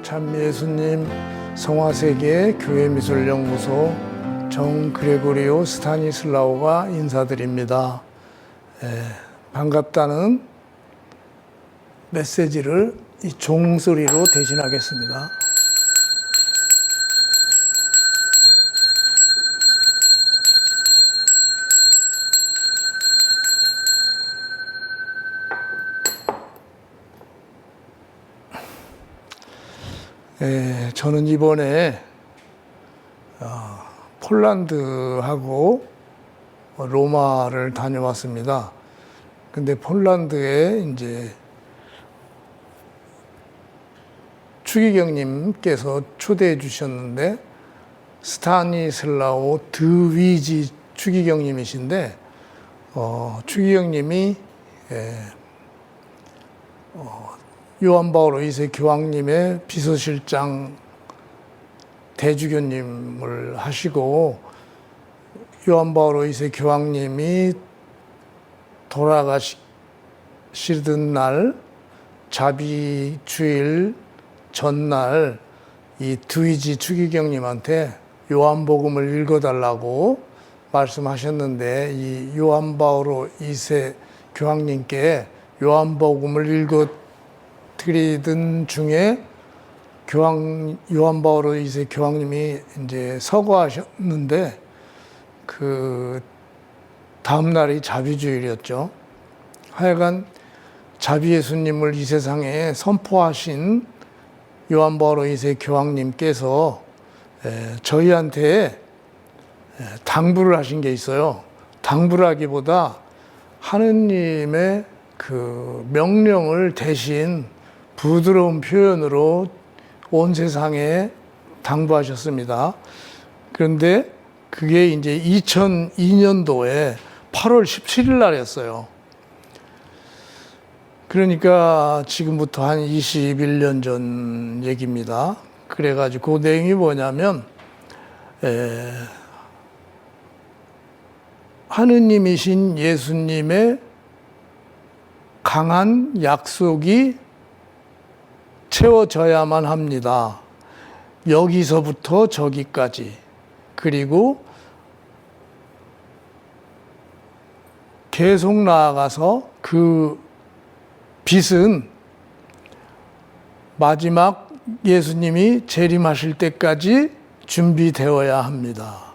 참 예수님 성화세계 교회미술연구소 정 그레고리오 스타니슬라오가 인사드립니다. 반갑다는 메시지를 이 종소리로 대신하겠습니다. 저는 이번에 폴란드하고 로마를 다녀왔습니다. 근데 폴란드에 이제 추기경님께서 초대해 주셨는데 스타니슬라오 드위지 추기경님이신데 추기경님이 요한 바오로 2세 교황님의 비서실장 대주교님을 하시고 요한 바오로 2세 교황님이 돌아가시던 날 자비주일 전날 이 드위지 추기경님한테 요한복음을 읽어달라고 말씀하셨는데 이 요한 바오로 2세 교황님께 요한복음을 읽어드리던 중에 요한 바오로 2세 교황님이 이제 서거하셨는데 그 다음 날이 자비주일이었죠. 하여간 자비 예수님을 이 세상에 선포하신 요한 바오로 2세 교황님께서 저희한테 당부를 하신 게 있어요. 당부라기보다 하느님의 그 명령을 대신 부드러운 표현으로 온 세상에 당부하셨습니다. 그런데 그게 이제 2002년도에 8월 17일 날이었어요. 그러니까 지금부터 한 21년 전 얘기입니다. 그래가지고 그 내용이 뭐냐면 하느님이신 예수님의 강한 약속이 채워져야만 합니다. 여기서부터 저기까지. 그리고 계속 나아가서 그 빛은 마지막 예수님이 재림하실 때까지 준비되어야 합니다.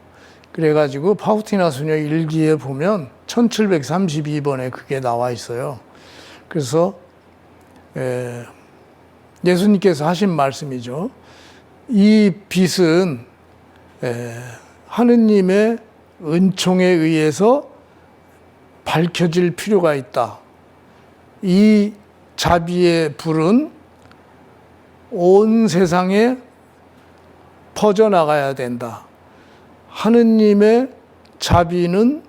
그래가지고 파우티나 수녀 일기에 보면 1732번에 그게 나와 있어요. 그래서 예수님께서 하신 말씀이죠. 이 빛은 하느님의 은총에 의해서 밝혀질 필요가 있다. 이 자비의 불은 온 세상에 퍼져나가야 된다. 하느님의 자비는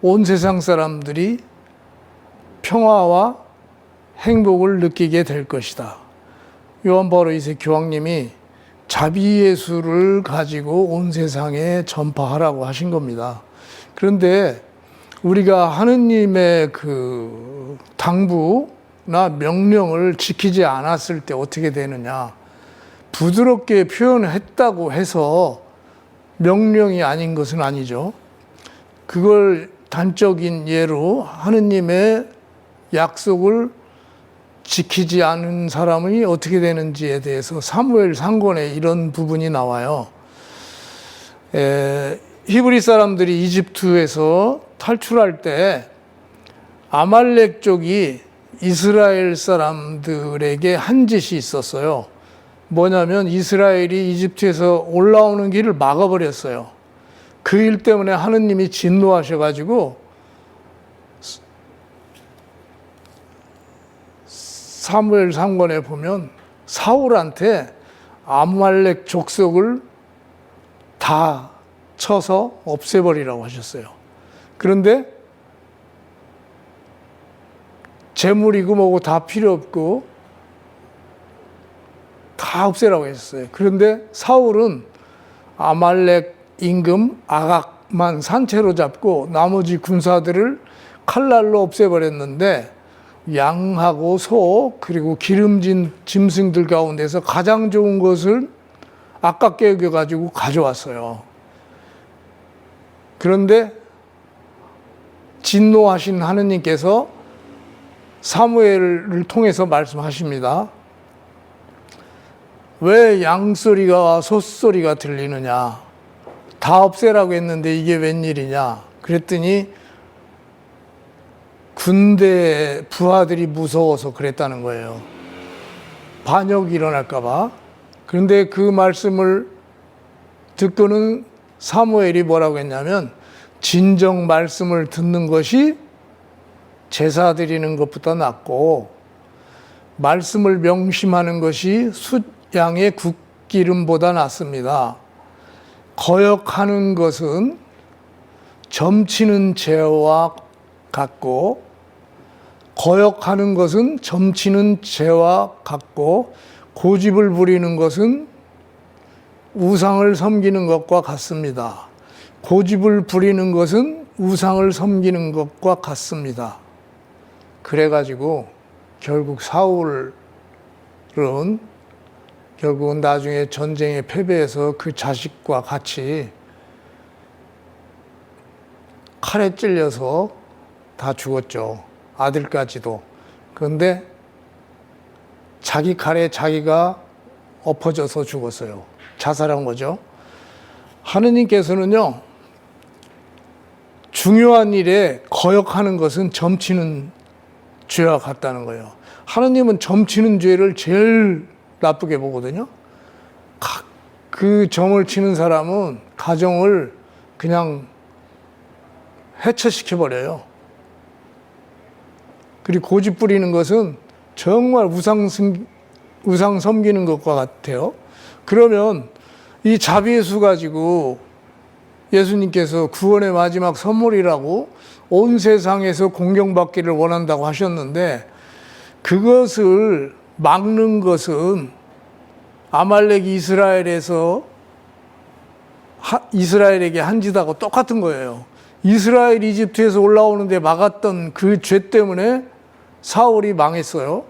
온 세상 사람들이 평화와 행복을 느끼게 될 것이다. 요한 바오로 2세 교황님이 자비 예수를 가지고 온 세상에 전파하라고 하신 겁니다. 그런데 우리가 하느님의 그 당부나 명령을 지키지 않았을 때 어떻게 되느냐? 부드럽게 표현했다고 해서 명령이 아닌 것은 아니죠. 그걸 단적인 예로 하느님의 약속을 지키지 않은 사람이 어떻게 되는지에 대해서 사무엘 상권에 이런 부분이 나와요. 히브리 사람들이 이집트에서 탈출할 때 아말렉 쪽이 이스라엘 사람들에게 한 짓이 있었어요. 뭐냐면 이스라엘이 이집트에서 올라오는 길을 막아버렸어요. 그 일 때문에 하느님이 진노하셔가지고 사무엘 상권에 보면 사울한테 아말렉 족속을 다 쳐서 없애버리라고 하셨어요. 그런데 재물이고 뭐고 다 필요 없고 다 없애라고 했어요. 그런데 사울은 아말렉 임금 아각만 산채로 잡고 나머지 군사들을 칼날로 없애버렸는데 양하고 소 그리고 기름진 짐승들 가운데서 가장 좋은 것을 아깝게 여겨가지고 가져왔어요. 그런데 진노하신 하느님께서 사무엘을 통해서 말씀하십니다. 왜 양소리가 소소리가 들리느냐? 다 없애라고 했는데 이게 웬일이냐? 그랬더니 군대 부하들이 무서워서 그랬다는 거예요. 반역이 일어날까 봐. 그런데 그 말씀을 듣고는 사무엘이 뭐라고 했냐면 진정 말씀을 듣는 것이 제사 드리는 것보다 낫고 말씀을 명심하는 것이 숫양의 국기름보다 낫습니다. 거역하는 것은 점치는 죄와 같고 거역하는 것은 점치는 죄와 같고 고집을 부리는 것은 우상을 섬기는 것과 같습니다. 고집을 부리는 것은 우상을 섬기는 것과 같습니다. 그래가지고 결국 사울은 결국은 나중에 전쟁에 패배해서 그 자식과 같이 칼에 찔려서 다 죽었죠. 아들까지도. 그런데 자기 칼에 자기가 엎어져서 죽었어요. 자살한 거죠. 하느님께서는요, 중요한 일에 거역하는 것은 점치는 죄와 같다는 거예요. 하느님은 점치는 죄를 제일 나쁘게 보거든요. 그 점을 치는 사람은 가정을 그냥 해체시켜버려요. 그리고 고집 부리는 것은 정말 우상 섬기는 것과 같아요. 그러면 이 자비예수 가지고 예수님께서 구원의 마지막 선물이라고 온 세상에서 공경받기를 원한다고 하셨는데 그것을 막는 것은 아말렉이 이스라엘에게 한 짓하고 똑같은 거예요. 이스라엘 이집트에서 올라오는데 막았던 그 죄 때문에 사울이 망했어요.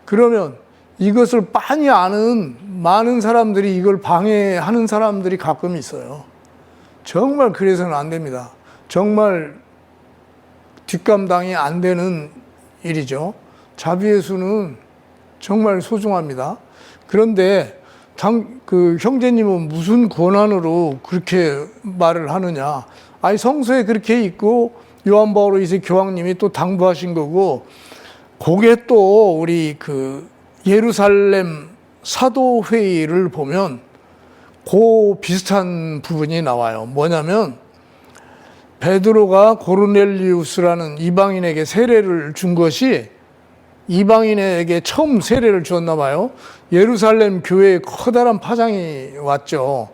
그러면 이것을 빤히 아는 많은 사람들이 이걸 방해하는 사람들이 가끔 있어요. 정말 그래서는 안 됩니다. 정말 뒷감당이 안 되는 일이죠. 자비예수는 정말 소중합니다. 그런데 그 형제님은 무슨 권한으로 그렇게 말을 하느냐? 아니 성서에 그렇게 있고 요한 바오로 2세 교황님이 또 당부하신 거고, 그게 또 우리 그 예루살렘 사도회의를 보면 그 비슷한 부분이 나와요. 뭐냐면 베드로가 고르넬리우스라는 이방인에게 세례를 준 것이 이방인에게 처음 세례를 주었나 봐요. 예루살렘 교회에 커다란 파장이 왔죠.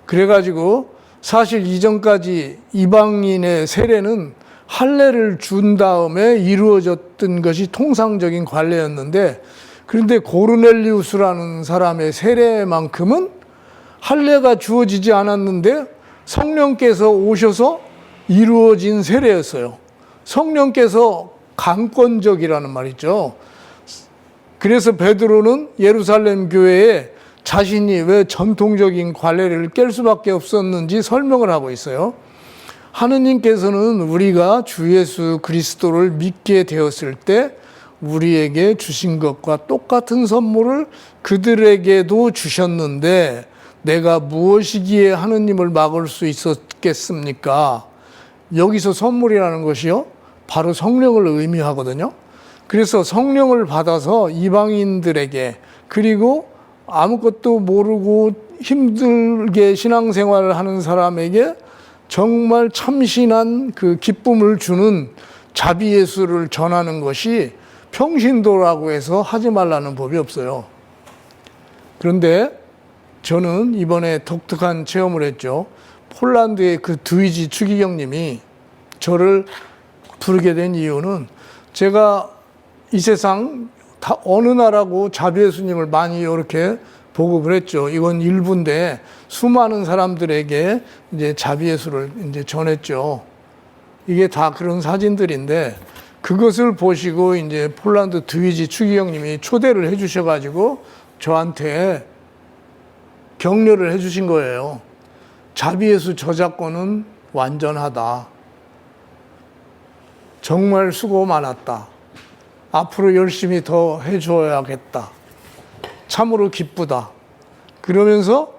그래가지고 사실 이전까지 이방인의 세례는 할례를 준 다음에 이루어졌던 것이 통상적인 관례였는데, 그런데 고르넬리우스라는 사람의 세례만큼은 할례가 주어지지 않았는데 성령께서 오셔서 이루어진 세례였어요. 성령께서 강권적이라는 말이죠. 그래서 베드로는 예루살렘 교회에 자신이 왜 전통적인 관례를 깰 수밖에 없었는지 설명을 하고 있어요. 하느님께서는 우리가 주 예수 그리스도를 믿게 되었을 때 우리에게 주신 것과 똑같은 선물을 그들에게도 주셨는데 내가 무엇이기에 하느님을 막을 수 있었겠습니까? 여기서 선물이라는 것이요, 바로 성령을 의미하거든요. 그래서 성령을 받아서 이방인들에게, 그리고 아무것도 모르고 힘들게 신앙생활을 하는 사람에게 정말 참신한 그 기쁨을 주는 자비예수를 전하는 것이 평신도라고 해서 하지 말라는 법이 없어요. 그런데 저는 이번에 독특한 체험을 했죠. 폴란드의 그 드위지 추기경님이 저를 부르게 된 이유는, 제가 이 세상 다 어느 나라고 자비예수님을 많이 이렇게 보급을 했죠. 이건 일부인데 수많은 사람들에게 이제 자비예수를 이제 전했죠. 이게 다 그런 사진들인데, 그것을 보시고 이제 폴란드 드위지 추기경님이 초대를 해주셔가지고 저한테 격려를 해주신 거예요. 자비예수 저작권은 완전하다. 정말 수고 많았다. 앞으로 열심히 더 해줘야겠다. 참으로 기쁘다. 그러면서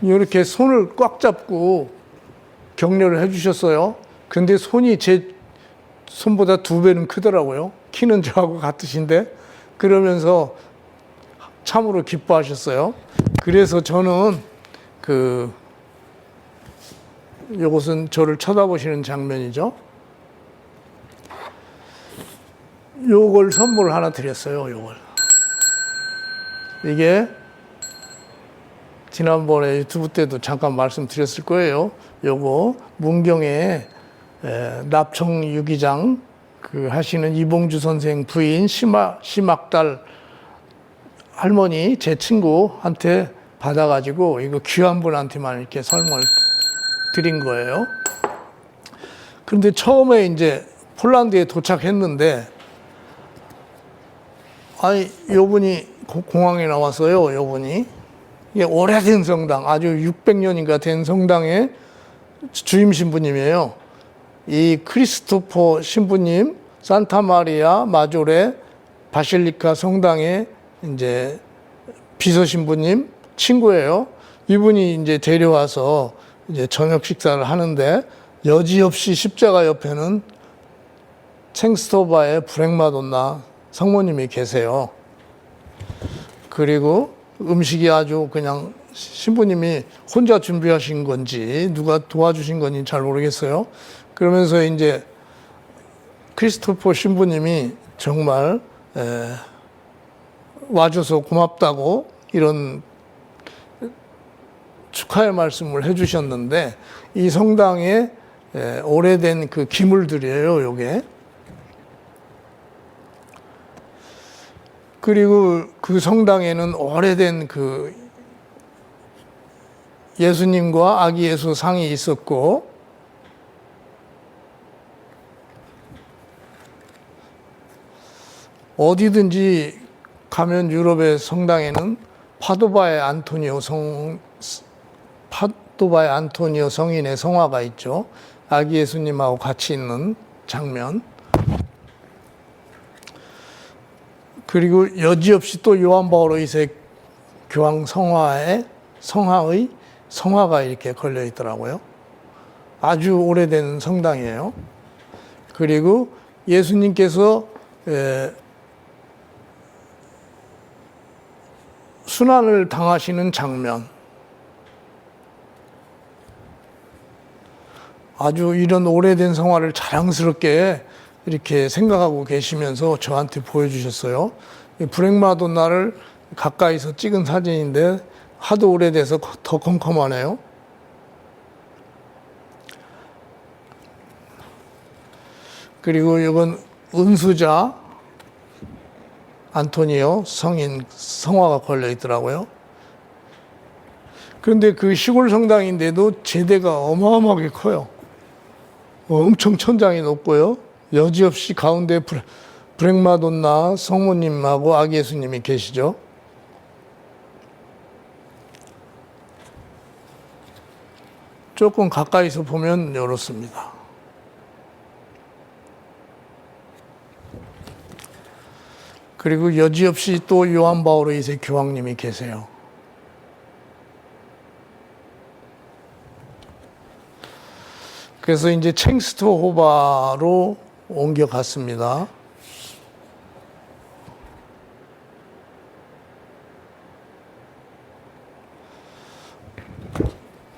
이렇게 손을 꽉 잡고 격려를 해주셨어요. 근데 손이 제 손보다 2배는 크더라고요. 키는 저하고 같으신데. 그러면서 참으로 기뻐하셨어요. 그래서 저는 이것은 저를 쳐다보시는 장면이죠. 요걸 선물 하나 드렸어요. 요걸. 이게 지난번에 유튜브 때도 잠깐 말씀드렸을 거예요. 요거 문경에 납청 유기장 하시는 이봉주 선생 부인 심학달 할머니 제 친구한테 받아가지고 이거 귀한 분한테만 이렇게 선물 드린 거예요. 그런데 처음에 이제 폴란드에 도착했는데 아니 요분이 공항에 나왔어요. 요분이 이게 오래된 성당, 아주 600년인가 된 성당의 주임 신부님이에요. 이 크리스토퍼 신부님, 산타마리아 마조레 바실리카 성당의 이제 비서 신부님 친구예요. 이분이 이제 데려와서 이제 저녁 식사를 하는데 여지없이 십자가 옆에는 챙스토바의 브렉마돈나 성모님이 계세요. 그리고 음식이 아주 그냥 신부님이 혼자 준비하신 건지 누가 도와주신 건지 잘 모르겠어요. 그러면서 이제 크리스토퍼 신부님이 정말 와줘서 고맙다고 이런 축하의 말씀을 해주셨는데 이 성당에 오래된 그 기물들이에요, 요게. 그리고 그 성당에는 오래된 그 예수님과 아기 예수 상이 있었고, 어디든지 가면 유럽의 성당에는 파도바의 안토니오 성인의 성화가 있죠. 아기 예수님하고 같이 있는 장면. 그리고 여지없이 또 요한 바오로 2세 교황 성화의 성화가 이렇게 걸려 있더라고요. 아주 오래된 성당이에요. 그리고 예수님께서 순환을 당하시는 장면. 아주 이런 오래된 성화를 자랑스럽게 이렇게 생각하고 계시면서 저한테 보여주셨어요. 브렉마돈나를 가까이서 찍은 사진인데 하도 오래돼서 더 컴컴하네요. 그리고 이건 은수자 안토니오 성인 성화가 걸려 있더라고요. 그런데 그 시골 성당인데도 제대가 어마어마하게 커요. 엄청 천장이 높고요. 여지없이 가운데 브렉마돈나 성모님하고 아기 예수님이 계시죠. 조금 가까이서 보면 이렇습니다. 그리고 여지없이 또 요한 바오로 2세 교황님이 계세요. 그래서 이제 챙스토호바로 옮겨갔습니다.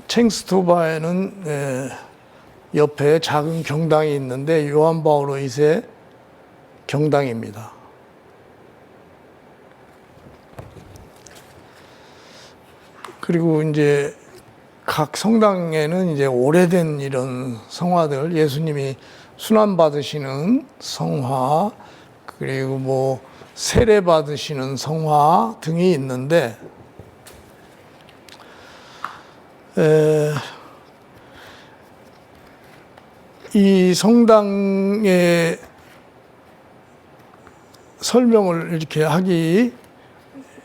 챙스토바에는 옆에 작은 경당이 있는데 요한 바오로 2세 경당입니다. 그리고 이제 각 성당에는 이제 오래된 이런 성화들, 예수님이 순환 받으시는 성화, 그리고 뭐 세례 받으시는 성화 등이 있는데, 이 성당에 설명을 이렇게 하기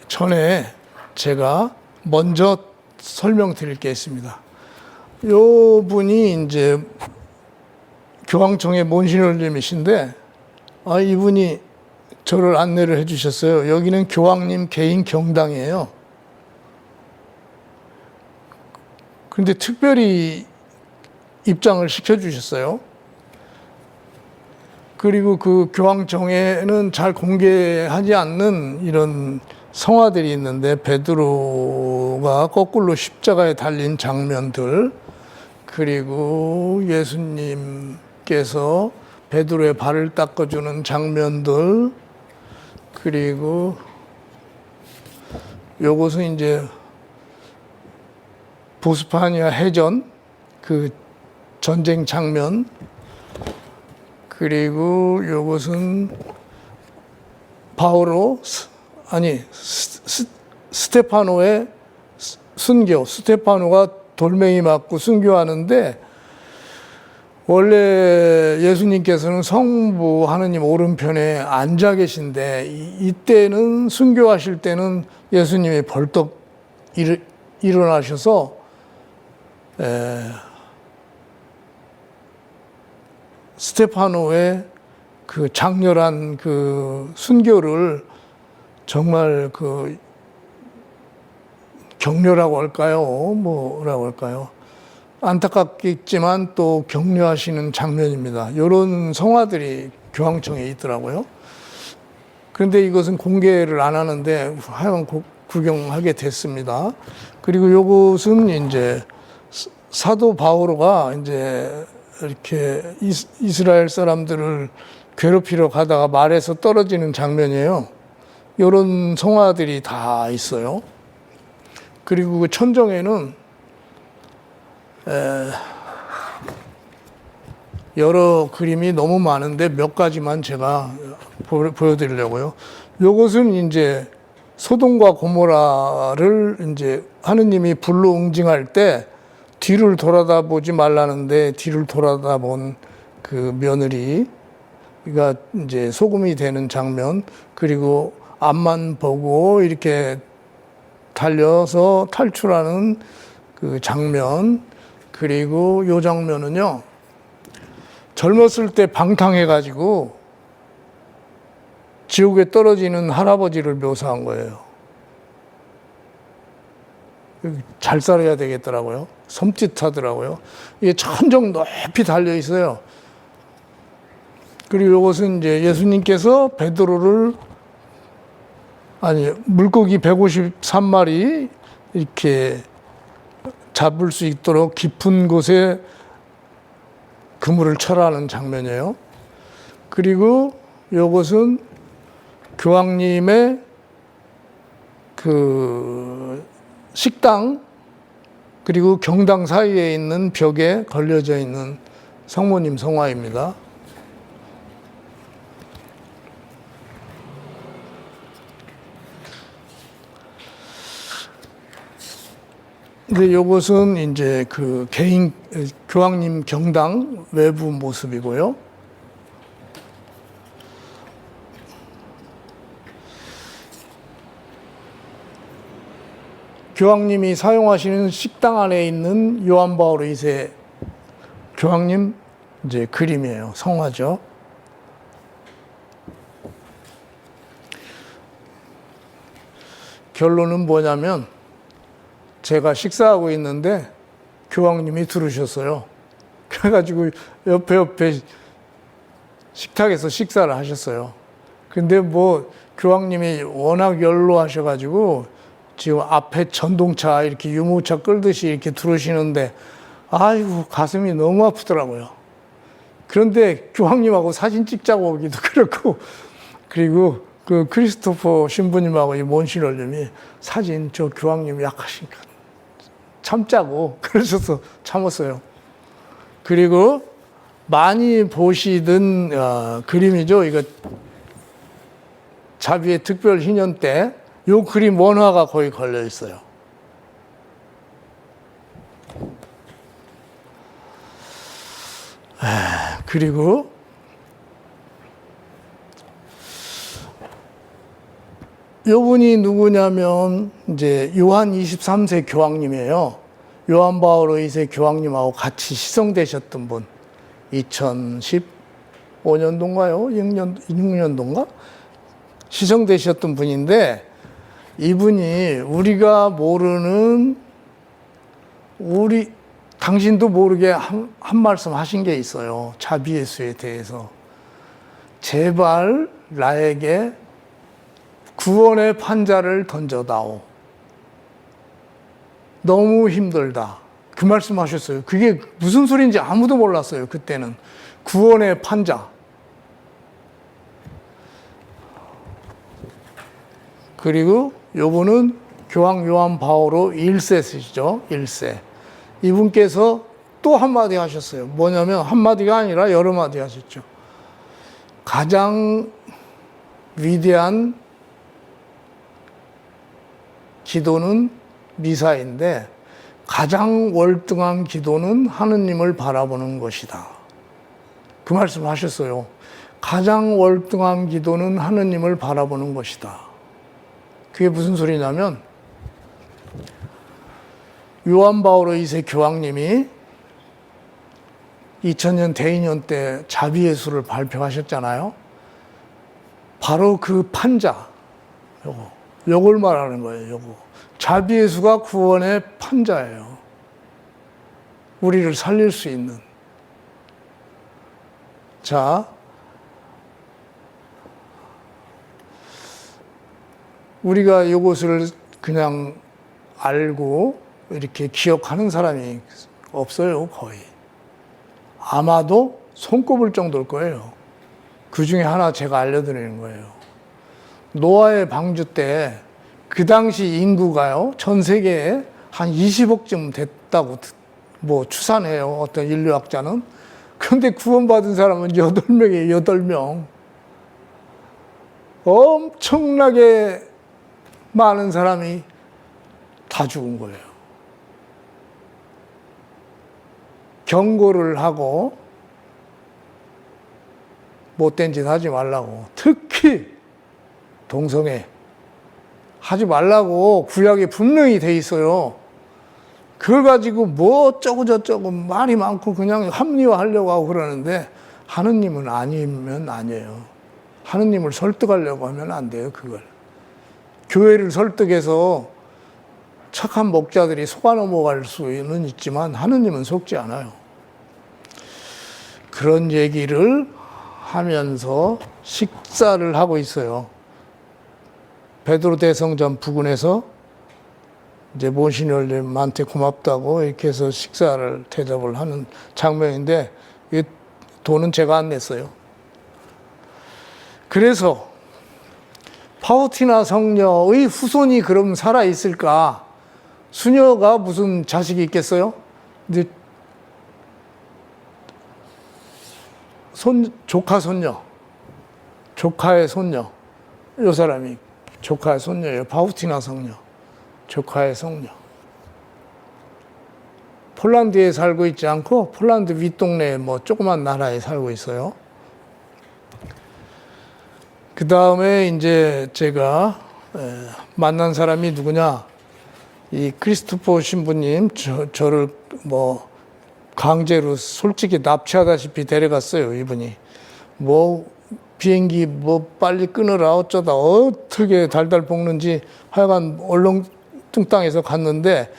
전에 제가 먼저 설명드릴 게 있습니다. 요 분이 이제 교황청의 몬시널님이신데, 이분이 저를 안내를 해 주셨어요. 여기는 교황님 개인 경당이에요. 그런데 특별히 입장을 시켜 주셨어요. 그리고 그 교황청에는 잘 공개하지 않는 이런 성화들이 있는데, 베드로가 거꾸로 십자가에 달린 장면들, 그리고 예수님께서 베드로의 발을 닦아주는 장면들, 그리고 요것은 이제 보스파니아 해전 그 전쟁 장면, 그리고 요것은 스테파노의 순교, 스테파노가 돌멩이 맞고 순교하는데, 원래 예수님께서는 성부 하느님 오른편에 앉아 계신데, 이때는 순교하실 때는 예수님이 벌떡 일어나셔서 스테파노의 그 장렬한 그 순교를 정말 그 격려라고 할까요? 뭐라고 할까요? 안타깝겠지만 또 격려하시는 장면입니다. 이런 성화들이 교황청에 있더라고요. 그런데 이것은 공개를 안 하는데 하여간 구경하게 됐습니다. 그리고 이것은 이제 사도 바오로가 이제 이렇게 이스라엘 사람들을 괴롭히러 가다가 말에서 떨어지는 장면이에요. 이런 성화들이 다 있어요. 그리고 그 천정에는 여러 그림이 너무 많은데 몇 가지만 제가 보여드리려고요. 이것은 이제 소돔과 고모라를 이제 하느님이 불로 응징할 때 뒤를 돌아다보지 말라는데 뒤를 돌아다본 그 며느리가 이제 소금이 되는 장면, 그리고 앞만 보고 이렇게 달려서 탈출하는 그 장면, 그리고 요 장면은요, 젊었을 때 방탕해가지고 지옥에 떨어지는 할아버지를 묘사한 거예요. 잘 살아야 되겠더라고요. 섬찟하더라고요. 이게 천정 높이 달려 있어요. 그리고 이것은 이제 예수님께서 베드로를, 물고기 153마리 이렇게 잡을 수 있도록 깊은 곳에 그물을 철하는 장면이에요. 그리고 이것은 교황님의 그 식당, 그리고 경당 사이에 있는 벽에 걸려져 있는 성모님 성화입니다. 근데 이것은 이제 그 개인 교황님 경당 외부 모습이고요. 교황님이 사용하시는 식당 안에 있는 요한 바오로 2세 교황님 이제 그림이에요. 성화죠. 결론은 뭐냐면, 제가 식사하고 있는데 교황님이 들으셨어요. 그래가지고 옆에 식탁에서 식사를 하셨어요. 근데 뭐 교황님이 워낙 연로하셔가지고 지금 앞에 전동차 이렇게 유모차 끌듯이 이렇게 들어오시는데, 아이고 가슴이 너무 아프더라고요. 그런데 교황님하고 사진 찍자고 오기도 그렇고, 그리고 그 크리스토퍼 신부님하고 이 몬시널님이 사진 저 교황님 약하시니까 참자고 그러셔서 참았어요. 그리고 많이 보시던 그림이죠. 이거 자비의 특별 희년 때 요 그림 원화가 거의 걸려 있어요. 그리고 요분이 누구냐면 이제 요한 23세 교황님이에요. 요한 바오로 2세 교황님하고 같이 시성되셨던 분. 2015년도인가요? 6년도인가? 시성되셨던 분인데 이분이 우리가 모르는 당신도 모르게 한 말씀 하신 게 있어요. 자비예수에 대해서. 제발 나에게 구원의 판자를 던져다오. 너무 힘들다. 그 말씀 하셨어요. 그게 무슨 소리인지 아무도 몰랐어요. 그때는. 구원의 판자. 그리고 요분은 교황 요한 바오로 1세시죠. 1세. 이분께서 또 한마디 하셨어요. 뭐냐면 한마디가 아니라 여러 마디 하셨죠. 가장 위대한 기도는 미사인데 가장 월등한 기도는 하느님을 바라보는 것이다. 그 말씀 하셨어요. 가장 월등한 기도는 하느님을 바라보는 것이다. 그게 무슨 소리냐면 요한 바오로 2세 교황님이 2000년 대인연 때 자비예수를 발표하셨잖아요. 바로 그 판자, 요걸 말하는 거예요. 요거. 자비예수가 구원의 판자예요. 우리를 살릴 수 있는. 자, 우리가 이것을 그냥 알고 이렇게 기억하는 사람이 없어요, 거의. 아마도 손꼽을 정도일 거예요. 그 중에 하나 제가 알려드리는 거예요. 노아의 방주 때 그 당시 인구가요, 전 세계에 한 20억쯤 됐다고 뭐 추산해요, 어떤 인류학자는. 그런데 구원받은 사람은 8명이에요, 8명. 엄청나게 많은 사람이 다 죽은 거예요. 경고를 하고 못된 짓 하지 말라고. 특히 동성애 하지 말라고 구약에 분명히 돼 있어요. 그걸 가지고 뭐 어쩌고 저쩌고 말이 많고 그냥 합리화하려고 하고 그러는데 하느님은 아니면 아니에요. 하느님을 설득하려고 하면 안 돼요, 그걸. 교회를 설득해서 착한 목자들이 속아 넘어갈 수는 있지만 하느님은 속지 않아요. 그런 얘기를 하면서 식사를 하고 있어요. 베드로 대성전 부근에서 이제 모시니얼님한테 고맙다고 이렇게 해서 식사를 대접을 하는 장면인데 이 돈은 제가 안 냈어요. 그래서 파우티나 성녀의 후손이 그럼 살아 있을까? 수녀가 무슨 자식이 있겠어요? 근데 조카 손녀, 조카의 손녀, 이 사람이 조카의 손녀예요. 파우티나 성녀, 조카의 성녀. 폴란드에 살고 있지 않고 폴란드 윗동네에 뭐 조그만 나라에 살고 있어요. 그 다음에 이제 제가 만난 사람이 누구냐? 이 크리스토퍼 신부님, 저를 뭐 강제로 솔직히 납치하다시피 데려갔어요, 이분이. 뭐 비행기 뭐 빨리 끊으라 어쩌다 어떻게 달달 볶는지 하여간 얼렁뚱땅해서 갔는데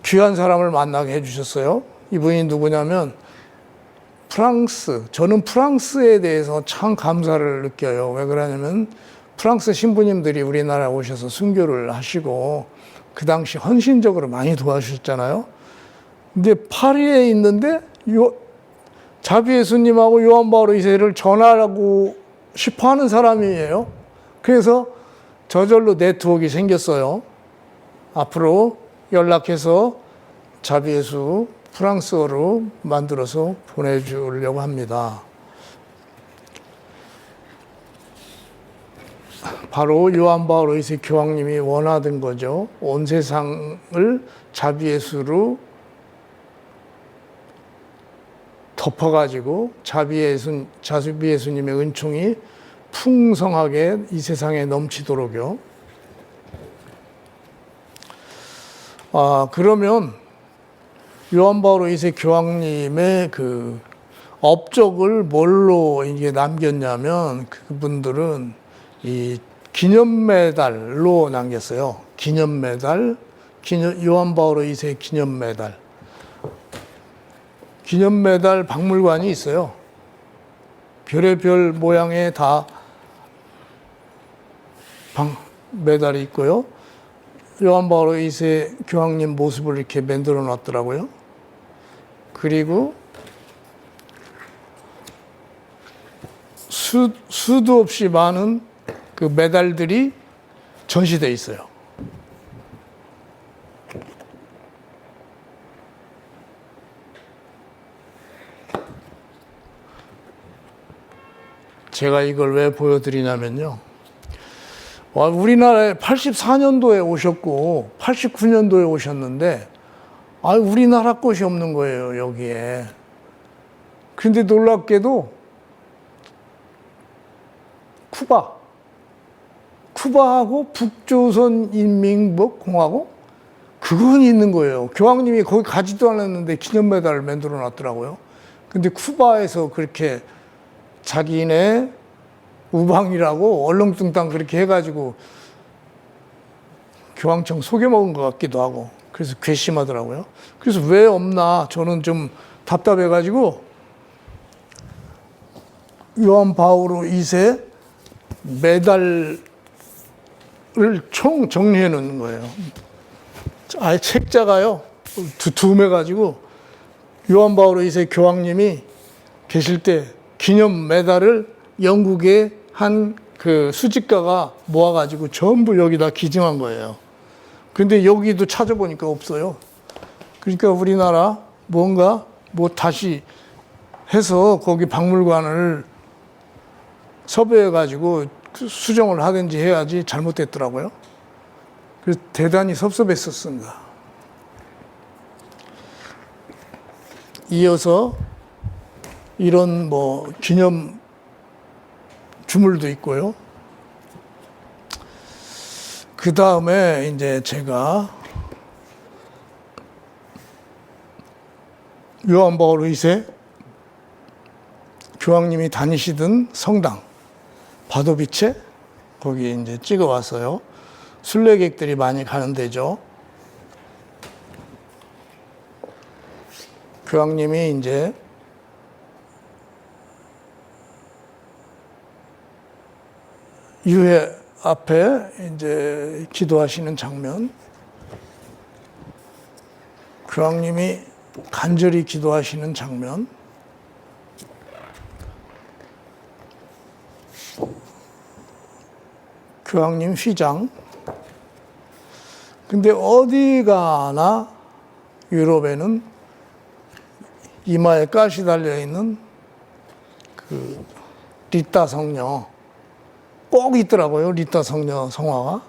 귀한 사람을 만나게 해주셨어요. 이분이 누구냐면 프랑스, 저는 프랑스에 대해서 참 감사를 느껴요. 왜 그러냐면 프랑스 신부님들이 우리나라에 오셔서 순교를 하시고 그 당시 헌신적으로 많이 도와주셨잖아요. 근데 파리에 있는데 자비예수님하고 요한 바오로 2세를 전하라고 싶어 하는 사람이에요. 그래서 저절로 네트워크가 생겼어요. 앞으로 연락해서 자비예수 프랑스어로 만들어서 보내주려고 합니다. 바로 요한 바오로 2세 교황님이 원하던 거죠. 온 세상을 자비예수로 덮어가지고 자비예수님의 은총이 풍성하게 이 세상에 넘치도록요. 그러면 요한 바오로 2세 교황님의 그 업적을 뭘로 이게 남겼냐면 그분들은 이 기념 메달로 남겼어요. 기념 메달, 요한 바오로 2세 기념 메달. 기념 메달 박물관이 있어요. 별의별 모양의 다 메달이 있고요. 요한 바오로 2세 교황님 모습을 이렇게 만들어 놨더라고요. 그리고 수도 없이 많은 그 메달들이 전시되어 있어요. 제가 이걸 왜 보여드리냐면요. 우리나라에 84년도에 오셨고 89년도에 오셨는데 우리나라 것이 없는 거예요, 여기에. 그런데 놀랍게도 쿠바하고 북조선인민공화국 그건 있는 거예요. 교황님이 거기 가지도 않았는데 기념 메달을 만들어 놨더라고요. 근데 쿠바에서 그렇게 자기네 우방이라고 얼렁뚱땅 그렇게 해가지고 교황청 속여먹은 것 같기도 하고 그래서 괘씸하더라고요. 그래서 왜 없나 저는 좀 답답해가지고 요한 바오로 2세 메달을 총 정리해 놓는 거예요. 아예 책자가요 두툼해가지고 요한 바오로 2세 교황님이 계실 때 기념 메달을 영국의 한 그 수집가가 모아가지고 전부 여기다 기증한 거예요. 근데 여기도 찾아보니까 없어요. 그러니까 우리나라 뭔가 다시 해서 거기 박물관을 섭외해가지고 수정을 하든지 해야지 잘못됐더라고요. 그래서 대단히 섭섭했었습니다. 이어서 이런 기념 주물도 있고요. 그 다음에 이제 제가 요한 바오로 2세 교황님이 다니시던 성당 바도비체 거기 이제 찍어 왔어요. 순례객들이 많이 가는 데죠. 교황님이 이제 유해 앞에 이제 기도하시는 장면, 교황님이 간절히 기도하시는 장면, 교황님 휘장. 근데 어디 가나 유럽에는 이마에 가시 달려 있는 그 리타 성녀 꼭 있더라고요. 리타 성녀 성화가.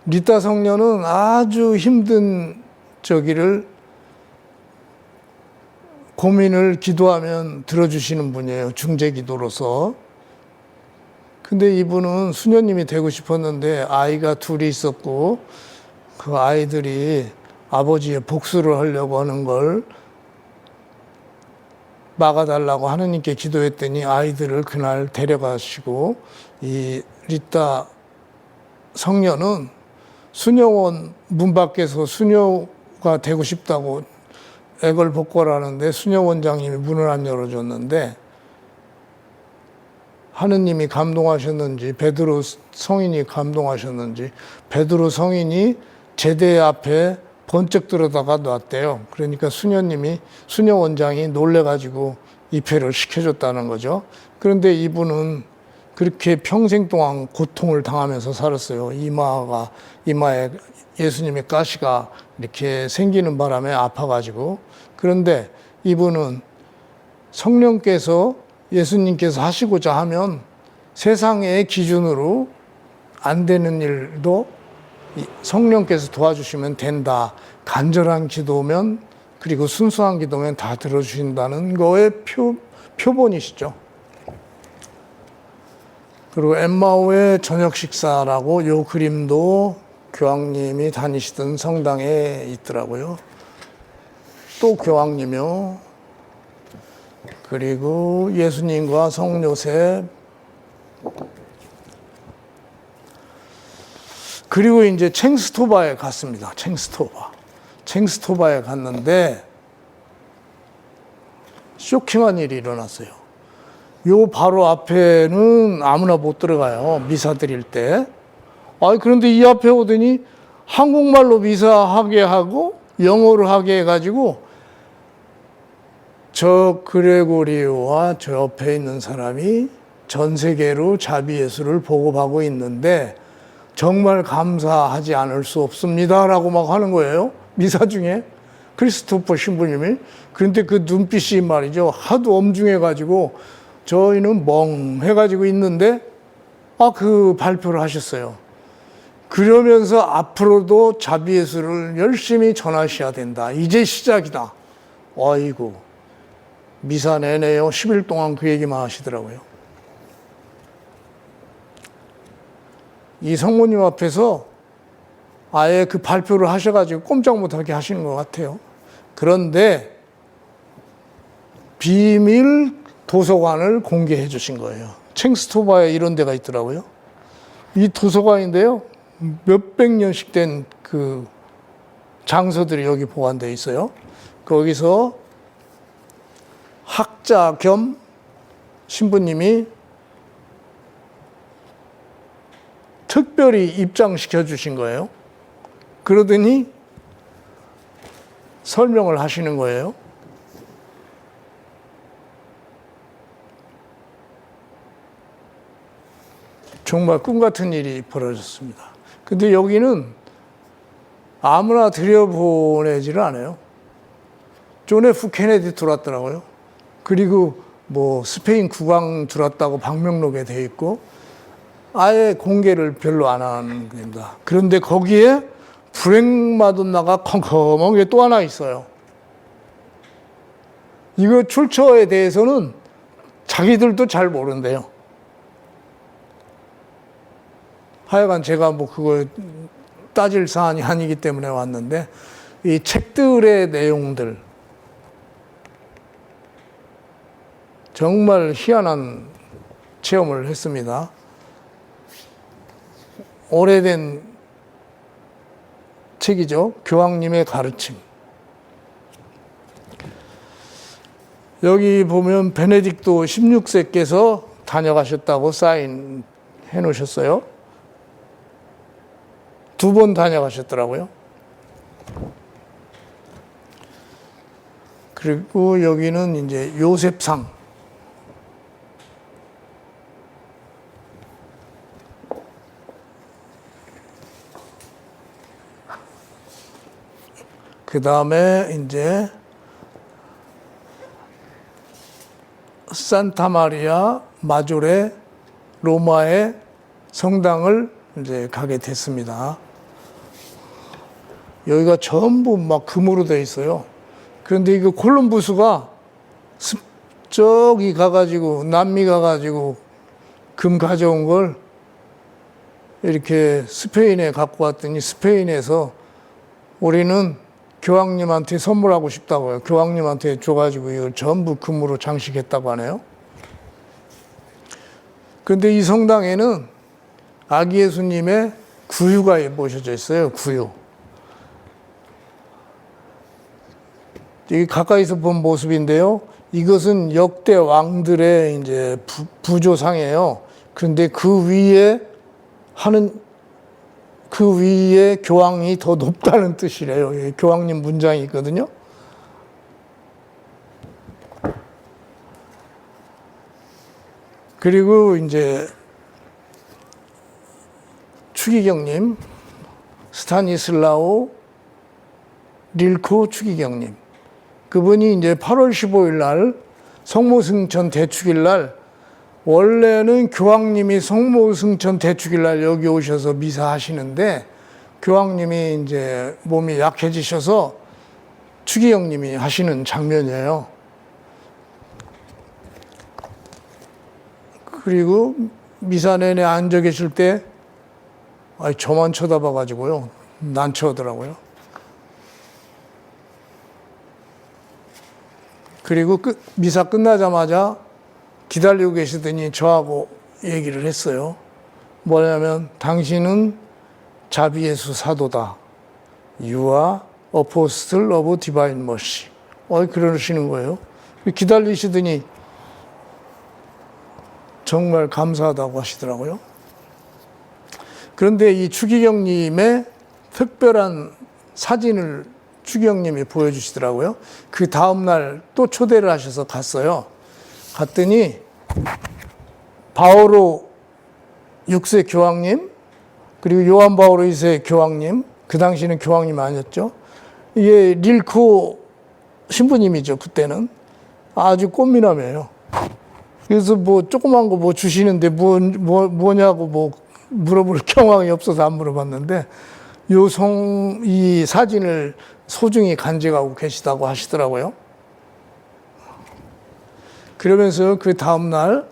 리타 성녀는 아주 힘든 고민을 기도하면 들어주시는 분이에요. 중재 기도로서. 근데 이분은 수녀님이 되고 싶었는데 아이가 둘이 있었고 그 아이들이 아버지의 복수를 하려고 하는 걸 막아달라고 하느님께 기도했더니 아이들을 그날 데려가시고 이 리타 성녀는 수녀원 문 밖에서 수녀가 되고 싶다고 애걸복걸하는데 수녀원장님이 문을 안 열어줬는데 하느님이 감동하셨는지 베드로 성인이 감동하셨는지 베드로 성인이 제대 앞에 번쩍 들어다가 놨대요. 그러니까 수녀원장이 놀래가지고 입회를 시켜줬다는 거죠. 그런데 이분은 그렇게 평생 동안 고통을 당하면서 살았어요. 이마에 예수님의 가시가 이렇게 생기는 바람에 아파가지고. 그런데 이분은 성령께서 예수님께서 하시고자 하면 세상의 기준으로 안 되는 일도 성령께서 도와주시면 된다. 간절한 기도면 그리고 순수한 기도면 다 들어주신다는 거의 표본이시죠. 그리고 엠마오의 저녁 식사라고 요 그림도 교황님이 다니시던 성당에 있더라고요. 또 교황님이요. 그리고 예수님과 성요셉. 그리고 이제 챙스토바에 갔습니다. 챙스토바에 갔는데 쇼킹한 일이 일어났어요. 요 바로 앞에는 아무나 못 들어가요. 미사 드릴 때. 그런데 이 앞에 오더니 한국말로 미사하게 하고 영어로 하게 해가지고 저 그레고리오와 저 옆에 있는 사람이 전 세계로 자비예수를 보급하고 있는데 정말 감사하지 않을 수 없습니다. 라고 막 하는 거예요. 미사 중에. 크리스토퍼 신부님이. 그런데 그 눈빛이 말이죠. 하도 엄중해가지고 저희는 멍해가지고 있는데 그 발표를 하셨어요. 그러면서 앞으로도 자비예수를 열심히 전하셔야 된다. 이제 시작이다. 아이고. 미사 내내요. 10일 동안 그 얘기만 하시더라고요. 이 성모님 앞에서 아예 그 발표를 하셔가지고 꼼짝 못하게 하시는 것 같아요. 그런데 비밀 도서관을 공개해 주신 거예요. 챙스토바에 이런 데가 있더라고요. 이 도서관인데요. 몇백 년씩 된 그 장서들이 여기 보관되어 있어요. 거기서 학자 겸 신부님이 특별히 입장시켜 주신 거예요. 그러더니 설명을 하시는 거예요. 정말 꿈 같은 일이 벌어졌습니다. 근데 여기는 아무나 들여보내지를 않아요. 존 F 케네디 들어왔더라고요. 그리고 뭐 스페인 국왕 들어왔다고 방명록에 돼 있고 아예 공개를 별로 안 하는 겁니다. 그런데 거기에 불행마돈나가 컴컴하게 또 하나 있어요. 이거 출처에 대해서는 자기들도 잘 모른대요. 하여간 제가 뭐 그거 따질 사안이 아니기 때문에 왔는데 이 책들의 내용들 정말 희한한 체험을 했습니다. 오래된 책이죠. 교황님의 가르침. 여기 보면 베네딕토 16세께서 다녀가셨다고 사인해 놓으셨어요. 2번 다녀가셨더라고요. 그리고 여기는 이제 요셉상. 그 다음에 이제 산타 마리아 마조레 로마의 성당을 이제 가게 됐습니다. 여기가 전부 막 금으로 되어 있어요. 그런데 이거 콜럼부스가 저기 가가지고 남미 가가지고 금 가져온 걸 이렇게 스페인에 갖고 왔더니 스페인에서 우리는 교황님한테 선물하고 싶다고요. 교황님한테 줘가지고 이걸 전부 금으로 장식했다고 하네요. 그런데 이 성당에는 아기 예수님의 구유가 모셔져 있어요. 구유. 이게 가까이서 본 모습인데요. 이것은 역대 왕들의 이제 부조상이에요. 그런데 그 위에 교황이 더 높다는 뜻이래요. 교황님 문장이 있거든요. 그리고 이제 추기경님, 스타니슬라오 릴코 추기경님. 그분이 이제 8월 15일 날 성모승천 대축일 날 원래는 교황님이 성모승천 대축일 날 여기 오셔서 미사 하시는데 교황님이 이제 몸이 약해지셔서 추기경님이 하시는 장면이에요. 그리고 미사 내내 앉아 계실 때 저만 쳐다봐가지고요. 난처하더라고요. 그리고 미사 끝나자마자 기다리고 계시더니 저하고 얘기를 했어요. 뭐냐면 당신은 자비예수 사도다. You are apostle of divine mercy. 그러시는 거예요. 기다리시더니 정말 감사하다고 하시더라고요. 그런데 이 추기경님의 특별한 사진을 추기경님이 보여주시더라고요. 그 다음날 또 초대를 하셔서 갔어요. 갔더니 바오로 6세 교황님, 그리고 요한 바오로 2세 교황님, 그 당시는 교황님 아니었죠. 이게 릴코 신부님이죠, 그때는. 아주 꽃미남이에요. 그래서 뭐 조그만 거 뭐 주시는데 뭐냐고 뭐 물어볼 경황이 없어서 안 물어봤는데 이 사진을 소중히 간직하고 계시다고 하시더라고요. 그러면서 그 다음날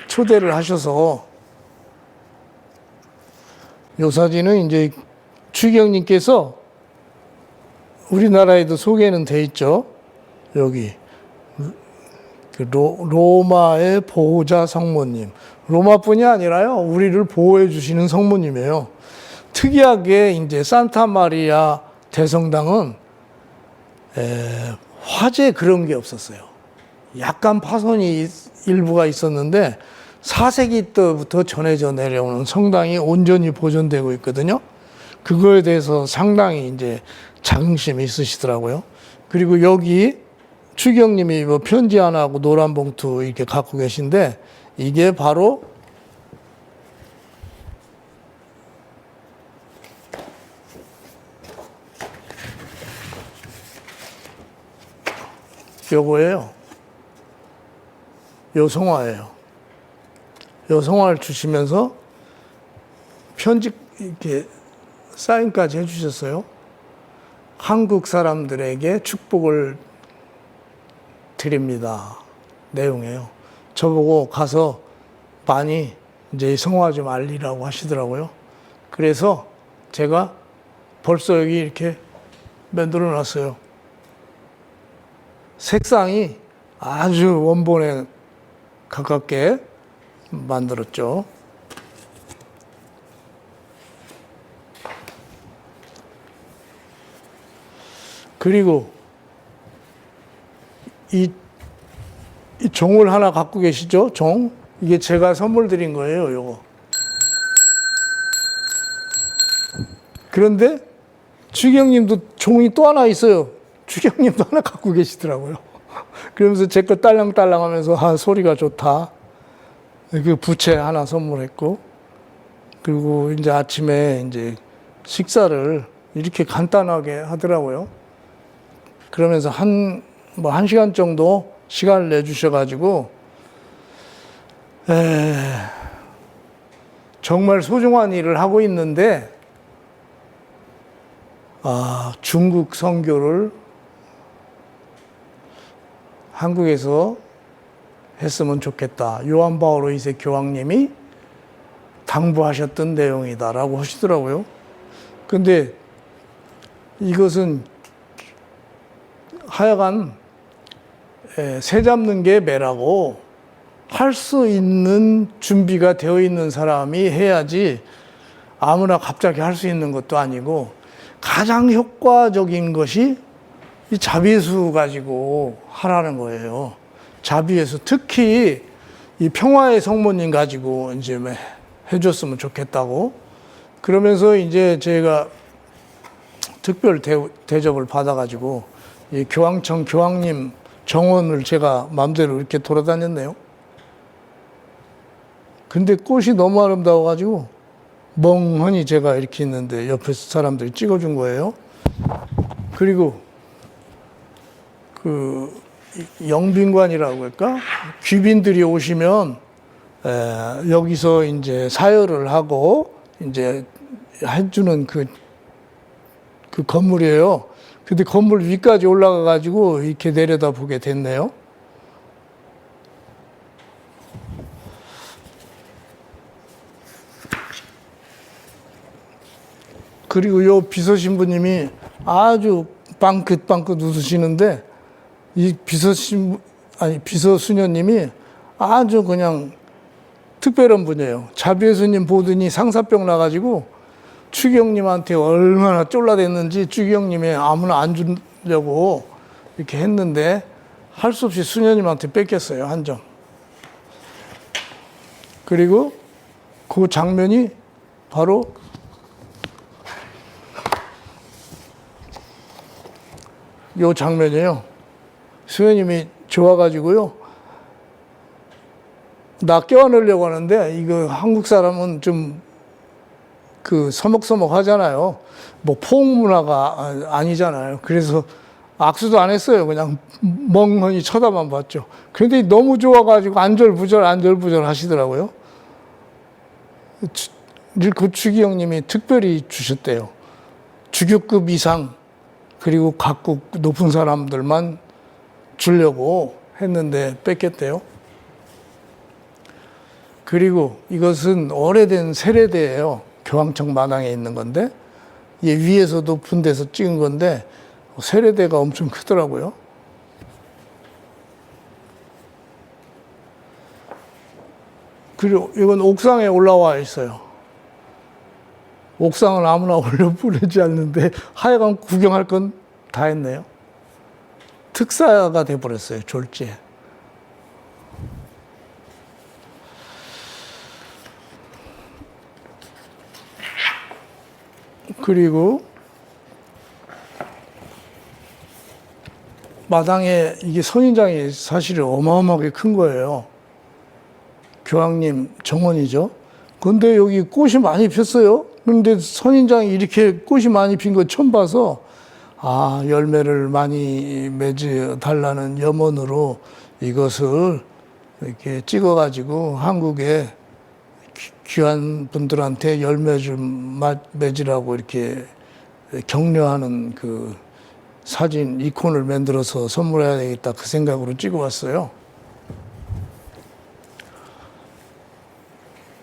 초대를 하셔서 요 사진은 이제 추기경님께서 우리나라에도 소개는 돼 있죠. 여기 로마의 보호자 성모님. 로마뿐이 아니라요, 우리를 보호해 주시는 성모님이에요. 특이하게 이제 산타 마리아 대성당은 화재 그런 게 없었어요. 약간 파손이 일부가 있었는데 4세기 때부터 전해져 내려오는 성당이 온전히 보존되고 있거든요. 그거에 대해서 상당히 이제 자긍심이 있으시더라고요. 그리고 여기 추기경님이 뭐 편지 하나 하고 노란 봉투 이렇게 갖고 계신데 이게 바로 요거예요. 요 성화예요. 요 성화를 주시면서 편지 이렇게 사인까지 해주셨어요. 한국 사람들에게 축복을 드립니다. 내용이에요. 저보고 가서 많이 이제 성화 좀 알리라고 하시더라고요. 그래서 제가 벌써 여기 이렇게 만들어 놨어요. 색상이 아주 원본에 가깝게 만들었죠. 그리고 이 종을 하나 갖고 계시죠? 종. 이게 제가 선물 드린 거예요, 요거. 그런데 추기경님도 종이 또 하나 있어요. 추기경님도 하나 갖고 계시더라고요. 그러면서 제 거 딸랑딸랑 하면서 소리가 좋다. 그 부채 하나 선물했고, 그리고 이제 아침에 이제 식사를 이렇게 간단하게 하더라고요. 그러면서 한 시간 정도 시간을 내주셔가지고, 정말 소중한 일을 하고 있는데, 중국 선교를 한국에서 했으면 좋겠다. 요한 바오로 2세 교황님이 당부하셨던 내용이다라고 하시더라고요. 근데 이것은 하여간 새 잡는 게 매라고 할 수 있는 준비가 되어 있는 사람이 해야지 아무나 갑자기 할 수 있는 것도 아니고 가장 효과적인 것이 이 자비예수 가지고 하라는 거예요. 자비예수, 특히 이 평화의 성모님 가지고 이제 해줬으면 좋겠다고. 그러면서 이제 제가 특별 대접을 받아가지고 이 교황청 교황님 정원을 제가 마음대로 이렇게 돌아다녔네요. 근데 꽃이 너무 아름다워가지고 멍하니 제가 이렇게 있는데 옆에서 사람들이 찍어준 거예요. 그리고 그 영빈관이라고 할까? 귀빈들이 오시면 여기서 이제 사열을 하고 이제 해주는 그 건물이에요. 근데 건물 위까지 올라가 가지고 이렇게 내려다 보게 됐네요. 그리고 요 비서 신부님이 아주 빵긋빵긋 웃으시는데 이 비서 수녀님이 아주 그냥 특별한 분이에요. 자비예수님 보더니 상사병 나가지고 추기경님한테 얼마나 쫄라댔는지 추기경님이 아무나 안 주려고 이렇게 했는데 할 수 없이 수녀님한테 뺏겼어요, 한 점. 그리고 그 장면이 바로 요 장면이에요. 수녀님이 좋아가지고요. 나 껴안으려고 하는데 이거 한국 사람은 좀 그 서먹서먹 하잖아요. 뭐 포옹 문화가 아니잖아요. 그래서 악수도 안 했어요. 그냥 멍하니 쳐다만 봤죠. 그런데 너무 좋아가지고 안절부절 하시더라고요. 그 추기경님이 특별히 주셨대요. 주교급 이상 그리고 각국 높은 사람들만 주려고 했는데 뺏겼대요. 그리고 이것은 오래된 세례대예요. 교황청 마당에 있는 건데 위에서 높은 데서 찍은 건데 세례대가 엄청 크더라고요. 그리고 이건 옥상에 올라와 있어요. 옥상을 아무나 올려보내지 않는데 하여간 구경할 건 다 했네요. 특사가 돼버렸어요, 졸지에. 그리고 마당에 이게 선인장이 사실 어마어마하게 큰 거예요. 교황님 정원이죠. 근데 여기 꽃이 많이 폈어요. 그런데 선인장이 이렇게 꽃이 많이 핀 거 처음 봐서 열매를 많이 맺어 달라는 염원으로 이것을 이렇게 찍어가지고 한국에 귀한 분들한테 열매 좀 맺으라고 이렇게 격려하는 그 사진 이콘을 만들어서 선물해야 되겠다 그 생각으로 찍어왔어요.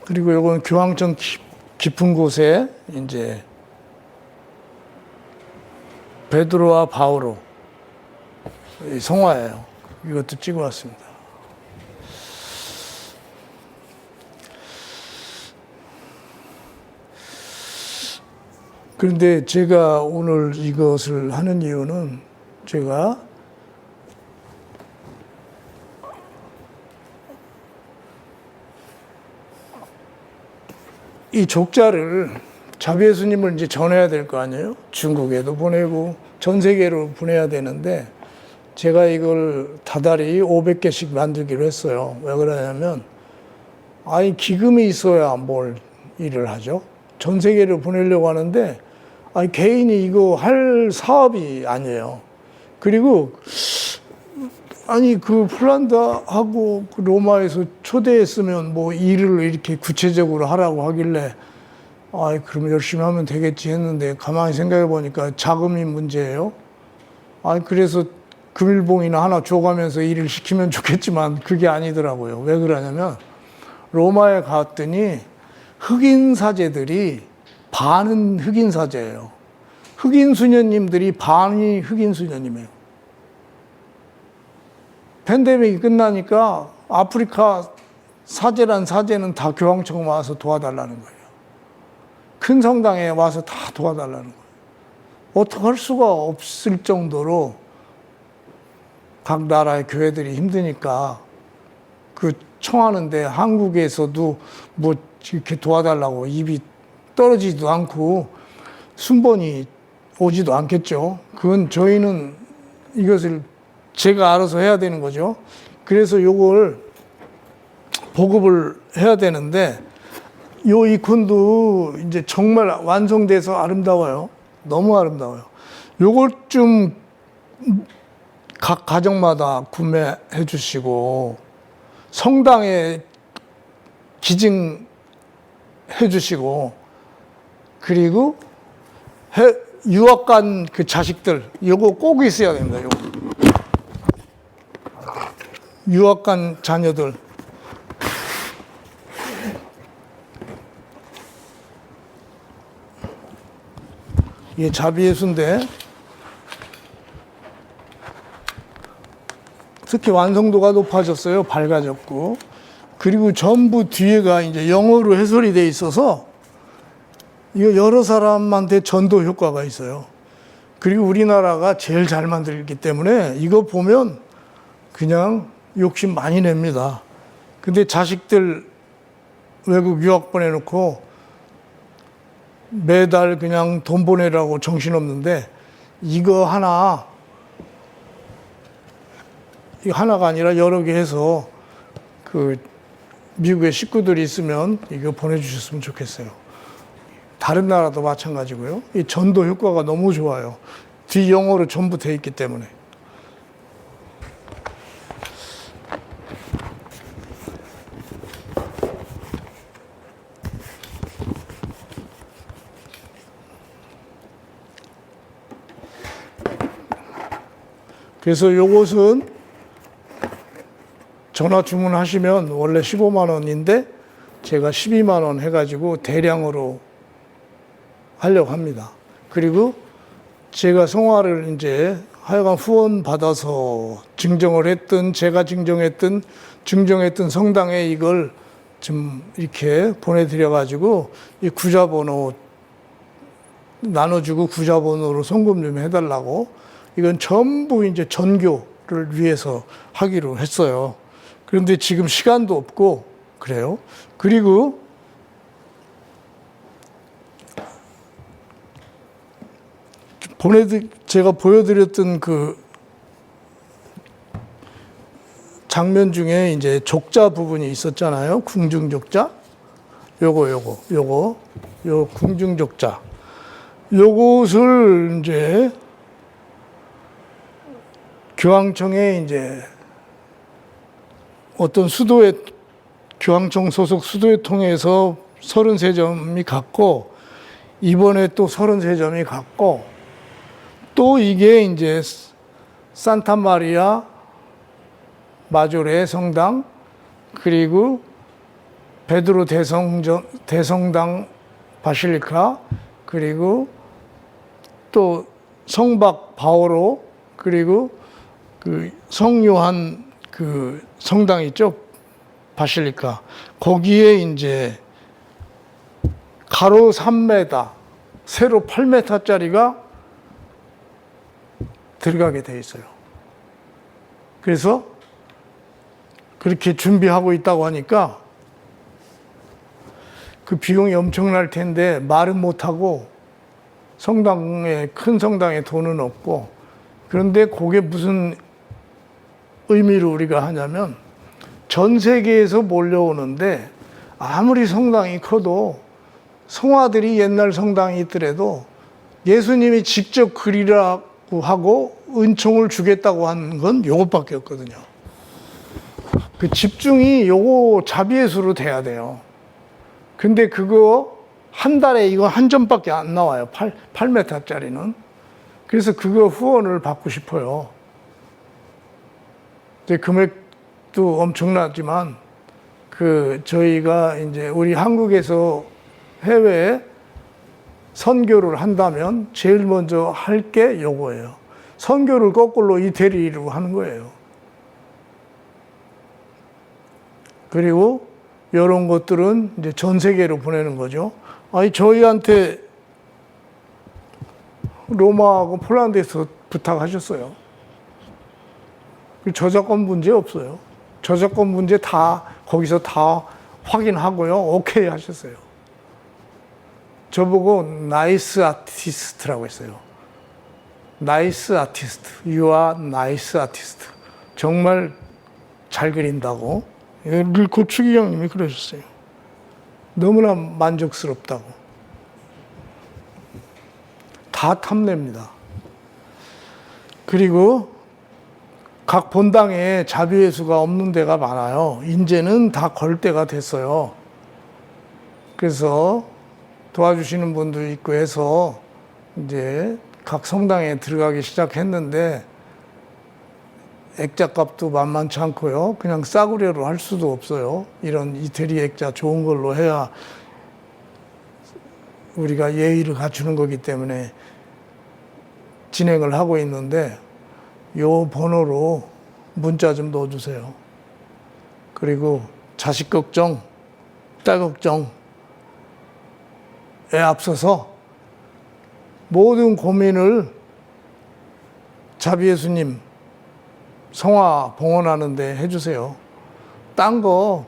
그리고 이건 교황청 깊은 곳에 이제 베드로와 바오로 성화예요. 이것도 찍어왔습니다. 그런데 제가 오늘 이것을 하는 이유는 제가 이 족자를 자비예수님을 이제 전해야 될 거 아니에요? 중국에도 보내고 전 세계로 보내야 되는데 제가 이걸 다달이 500개씩 만들기로 했어요. 왜 그러냐면 기금이 있어야 뭘 일을 하죠. 전 세계로 보내려고 하는데 개인이 이거 할 사업이 아니에요. 그리고 그 폴란드하고 로마에서 초대했으면 뭐 일을 이렇게 구체적으로 하라고 하길래 그럼 열심히 하면 되겠지 했는데 가만히 생각해 보니까 자금이 문제예요. 그래서 금일봉이나 하나 줘가면서 일을 시키면 좋겠지만 그게 아니더라고요. 왜 그러냐면 로마에 갔더니 흑인 사제들이 반은 흑인 사제예요. 흑인 수녀님들이 반이 흑인 수녀님이에요. 팬데믹이 끝나니까 아프리카 사제란 사제는 다 교황청 와서 도와달라는 거예요. 큰 성당에 와서 다 도와달라는 거예요. 어떻게 할 수가 없을 정도로 각 나라의 교회들이 힘드니까 그 청하는데 한국에서도 뭐 이렇게 도와달라고 입이 떨어지지도 않고 순번이 오지도 않겠죠. 그건 저희는 이것을 제가 알아서 해야 되는 거죠. 그래서 요걸 보급을 해야 되는데 요 이콘도 이제 정말 완성돼서 아름다워요. 너무 아름다워요. 요걸 좀 각 가정마다 구매해 주시고 성당에 기증해 주시고 그리고 유학 간 그 자식들 요거 꼭 있어야 됩니다. 요거. 유학 간 자녀들 이게 자비예수인데 특히 완성도가 높아졌어요. 밝아졌고. 그리고 전부 뒤에가 이제 영어로 해설이 돼 있어서 이거 여러 사람한테 전도 효과가 있어요. 그리고 우리나라가 제일 잘 만들기 때문에 이거 보면 그냥 욕심 많이 냅니다. 근데 자식들 외국 유학 보내놓고 매달 그냥 돈 보내라고 정신없는데 이거 하나가 아니라 여러 개 해서 그 미국에 식구들이 있으면 이거 보내주셨으면 좋겠어요. 다른 나라도 마찬가지고요. 이 전도 효과가 너무 좋아요. 뒤 영어로 전부 돼 있기 때문에. 그래서 요것은 전화 주문하시면 원래 15만 원인데 제가 12만 원 해가지고 대량으로 하려고 합니다. 그리고 제가 성화를 이제 하여간 후원 받아서 증정을 했던, 제가 증정했던 성당에 이걸 좀 이렇게 보내드려가지고 이 구자번호 나눠주고 구자번호로 송금 좀 해달라고 이건 전부 이제 전교를 위해서 하기로 했어요. 그런데 지금 시간도 없고 그래요. 그리고 제가 보여드렸던 그 장면 중에 이제 족자 부분이 있었잖아요. 궁중족자. 요거 궁중족자. 요것을 이제 교황청에 이제 어떤 교황청 소속 수도에 통해서 33점이 갔고, 이번에 또 33점이 갔고, 또 이게 이제 산타 마리아 마조레 성당, 그리고 베드로 대성당 바실리카, 그리고 또 성박 바오로, 그리고 그 성요한 그 성당 있죠? 바실리카. 거기에 이제 가로 3m, 세로 8m짜리가 들어가게 돼 있어요. 그래서 그렇게 준비하고 있다고 하니까 그 비용이 엄청날 텐데 말은 못하고 큰 성당에 돈은 없고, 그런데 그게 무슨 의미로 우리가 하냐면 전 세계에서 몰려오는데 아무리 성당이 커도 성화들이 옛날 성당이 있더라도 예수님이 직접 그리라고 하고 은총을 주겠다고 한 건 요것밖에 없거든요. 그 집중이 요거 자비예수로 돼야 돼요. 근데 그거 한 달에 이거 한 점밖에 안 나와요. 8m짜리는. 그래서 그거 후원을 받고 싶어요. 금액도 엄청나지만 저희가 이제 우리 한국에서 해외에 선교를 한다면 제일 먼저 할 게 요거예요. 선교를 거꾸로 이태리로 하는 거예요. 그리고 이런 것들은 이제 전 세계로 보내는 거죠. 아니, 저희한테 로마하고 폴란드에서 부탁하셨어요. 저작권 문제 없어요. 저작권 문제 거기서 다 확인하고요. 오케이 하셨어요. 저보고 나이스 아티스트라고 했어요. 나이스 아티스트. You are nice artist. 정말 잘 그린다고. 릴코 추기경님이 그러셨어요. 너무나 만족스럽다고. 다 탐냅니다. 그리고 각 본당에 자비예수가 없는 데가 많아요. 이제는 다 걸 때가 됐어요. 그래서 도와주시는 분도 있고 해서 이제 각 성당에 들어가기 시작했는데 액자값도 만만치 않고요. 그냥 싸구려로 할 수도 없어요. 이런 이태리 액자 좋은 걸로 해야 우리가 예의를 갖추는 거기 때문에 진행을 하고 있는데 요 번호로 문자 좀 넣어주세요. 그리고 자식 걱정, 딸 걱정에 앞서서 모든 고민을 자비예수님 성화 봉헌하는데 해주세요. 딴 거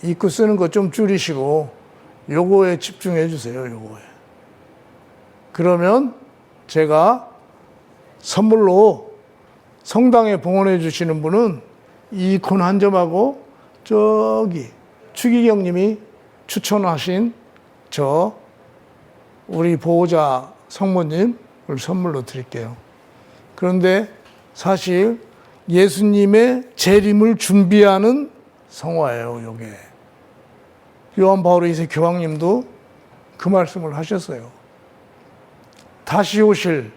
입구 쓰는 거 좀 줄이시고 요거에 집중해 주세요. 요거에. 그러면 제가 선물로 성당에 봉헌해 주시는 분은 이 콘 한 점하고 저기 추기경 님이 추천하신 저 우리 보호자 성모님을 선물로 드릴게요. 그런데 사실 예수님의 재림을 준비하는 성화예요, 요게. 요한 바울 2세 교황님도 그 말씀을 하셨어요. 다시 오실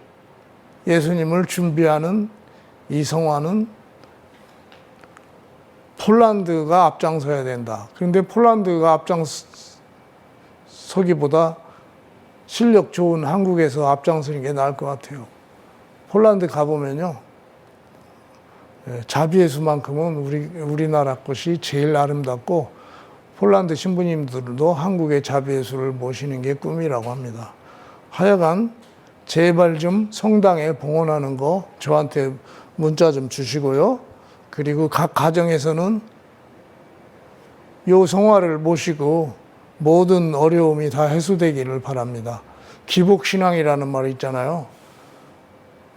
예수님을 준비하는 이 성화는 폴란드가 앞장서야 된다. 그런데 폴란드가 앞장서기보다 실력 좋은 한국에서 앞장서는 게 나을 것 같아요. 폴란드 가보면요, 자비예수만큼은 우리나라 것이 제일 아름답고 폴란드 신부님들도 한국의 자비예수를 모시는 게 꿈이라고 합니다. 하여간 제발 좀 성당에 봉헌하는 거 저한테 문자 좀 주시고요. 그리고 각 가정에서는 요 성화를 모시고 모든 어려움이 다 해소되기를 바랍니다. 기복신앙이라는 말이 있잖아요.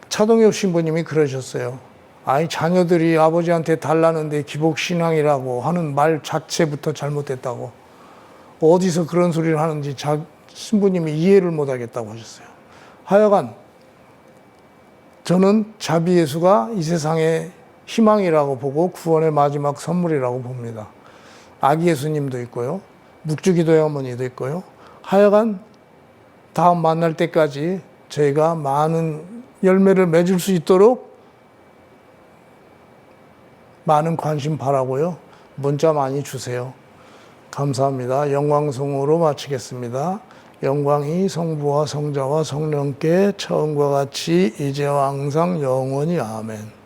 차동엽 신부님이 그러셨어요. 아니 자녀들이 아버지한테 달라는데 기복신앙이라고 하는 말 자체부터 잘못됐다고. 어디서 그런 소리를 하는지 신부님이 이해를 못하겠다고 하셨어요. 하여간 저는 자비예수가 이 세상의 희망이라고 보고 구원의 마지막 선물이라고 봅니다. 아기 예수님도 있고요. 묵주기도의 어머니도 있고요. 하여간 다음 만날 때까지 저희가 많은 열매를 맺을 수 있도록 많은 관심 바라고요. 문자 많이 주세요. 감사합니다. 영광송으로 마치겠습니다. 영광이 성부와 성자와 성령께 처음과 같이 이제와 항상 영원히 아멘.